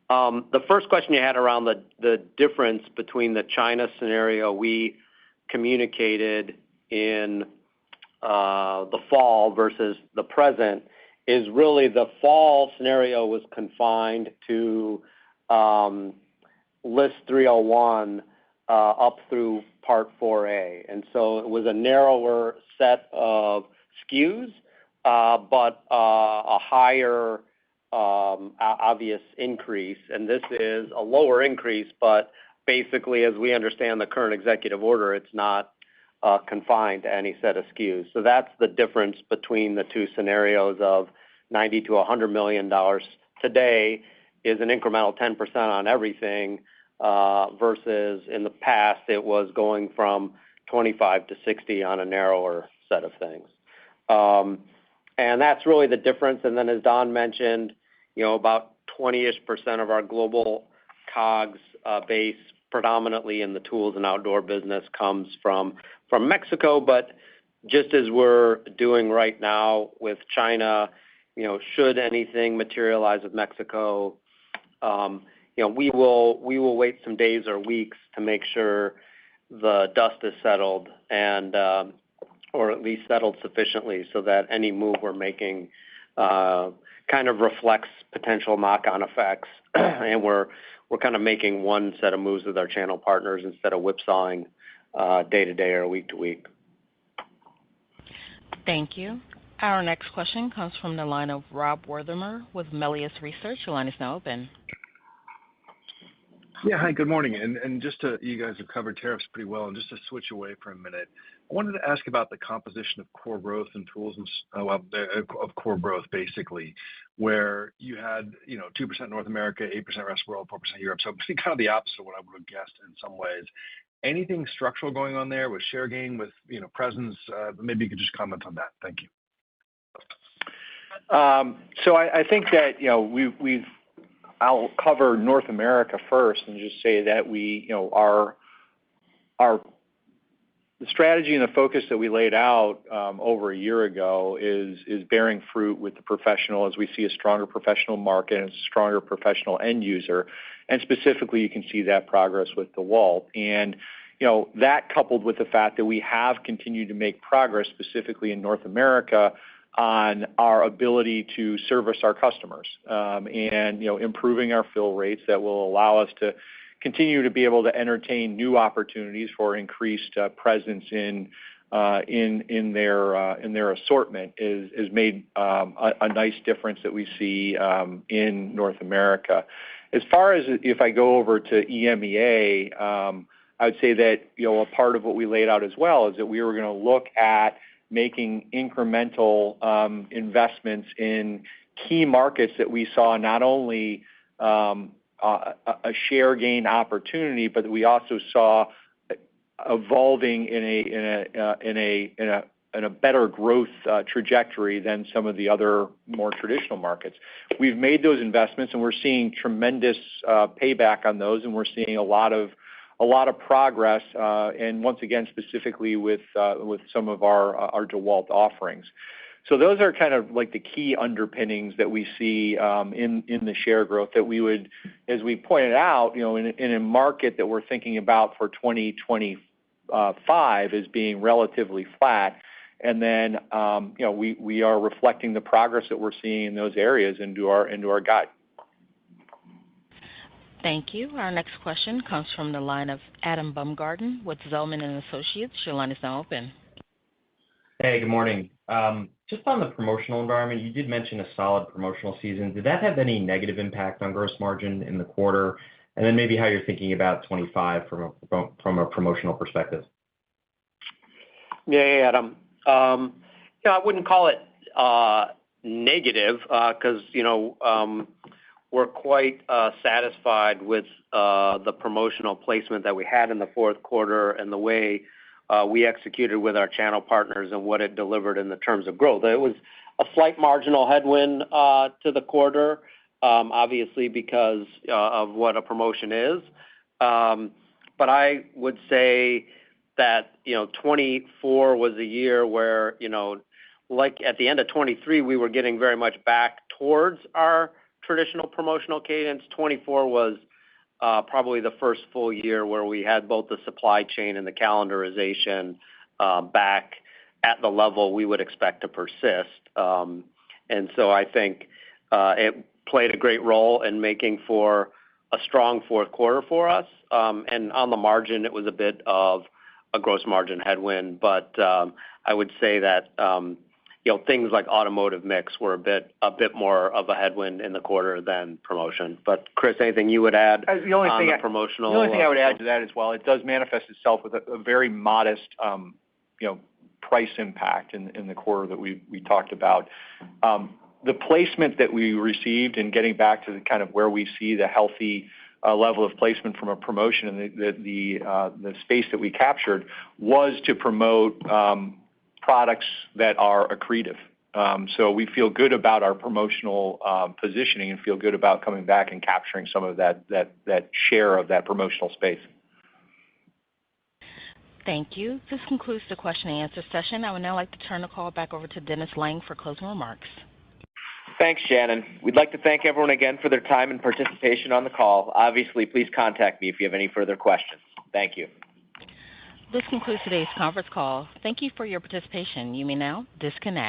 The first question you had around the difference between the China scenario we communicated in the fall versus the present is really the fall scenario was confined to List 301 up through Part 4A. And so it was a narrower set of SKUs, but a higher obvious increase. And this is a lower increase, but basically, as we understand the current executive order, it's not confined to any set of SKUs. So that's the difference between the two scenarios of $90 to $100 million today is an incremental 10% on everything versus in the past it was going from 25 to 60 on a narrower set of things. And that's really the difference. And then as Don mentioned, about 20-ish% of our global COGS base predominantly in the tools and outdoor business comes from Mexico. But just as we're doing right now with China, should anything materialize with Mexico, we will wait some days or weeks to make sure the dust is settled and or at least settled sufficiently so that any move we're making kind of reflects potential knock-on effects. And we're kind of making one set of moves with our channel partners instead of whipsawing day to day or week to week. Thank you. Our next question comes from the line of Rob Wertheimer with Melius Research. Your line is now open. Yeah, hi, good morning. And just you guys have covered tariffs pretty well. And just to switch away for a minute, I wanted to ask about the composition of core growth and tools of core growth, basically, where you had 2% North America, 8% rest of the world, 4% Europe. So kind of the opposite of what I would have guessed in some ways. Anything structural going on there with share gain, with presence? Maybe you could just comment on that. Thank you. So I think that I'll cover North America first and just say that the strategy and the focus that we laid out over a year ago is bearing fruit with the professional as we see a stronger professional market and a stronger professional end user. And specifically, you can see that progress with DeWalt. And that coupled with the fact that we have continued to make progress specifically in North America on our ability to service our customers and improving our fill rates that will allow us to continue to be able to entertain new opportunities for increased presence in their assortment is made a nice difference that we see in North America. As far as if I go over to EMEA, I would say that a part of what we laid out as well is that we were going to look at making incremental investments in key markets that we saw not only a share gain opportunity, but we also saw evolving in a better growth trajectory than some of the other more traditional markets. We've made those investments, and we're seeing tremendous payback on those, and we're seeing a lot of a lot of progress, and once again, specifically with some of our DeWalt offerings. So those are kind of like the key underpinnings that we see in the share growth that we would, as we pointed out, in a market that we're thinking about for 2025 as being relatively flat. And then, we are reflecting the progress that we're seeing in those areas into our guide. Thank you. Our next question comes from the line of Adam Baumgarten with Zelman & Associates. Your line is now open. Hey, good morning. Just on the promotional environment, you did mention a solid promotional season. Did that have any negative impact on gross margin in the quarter? And then maybe how you're thinking about 25 from a promotional perspective. Yeah, Adam. I wouldn't call it negative because, we're quite satisfied with the promotional placement that we had in the fourth quarter and the way we executed with our channel partners and what it delivered in the terms of growth. It was a slight marginal headwind to the quarter, obviously because of what a promotion is. But I would say that 24 was a year where like at the end of 23 we were getting very much back towards our traditional promotional cadence. 24 was probably the first full year where we had both the supply chain and the calendarization back at the level we would expect to persist. And so I think it played a great role in making for a strong fourth quarter for us. And on the margin, it was a bit of a gross margin headwind, but I would say that things like automotive mix were a bit more of a headwind in the quarter than promotion. But Chris, anything you would add on the promotional? The only thing I would add to that as well, it does manifest itself with a very modest price impact in the quarter that we talked about. The placement that we received and getting back to the kind of where we see the healthy level of placement from a promotion and the space that we captured was to promote products that are accretive. So we feel good about our promotional positioning and feel good about coming back and capturing some of that share of that promotional space. Thank you. This concludes the question and answer session. I would now like to turn the call back over to Dennis Lange for closing remarks. Thanks, Shannon. We'd like to thank everyone again for their time and participation on the call. Obviously, please contact me if you have any further questions. Thank you. This concludes today's conference call. Thank you for your participation. You may now disconnect.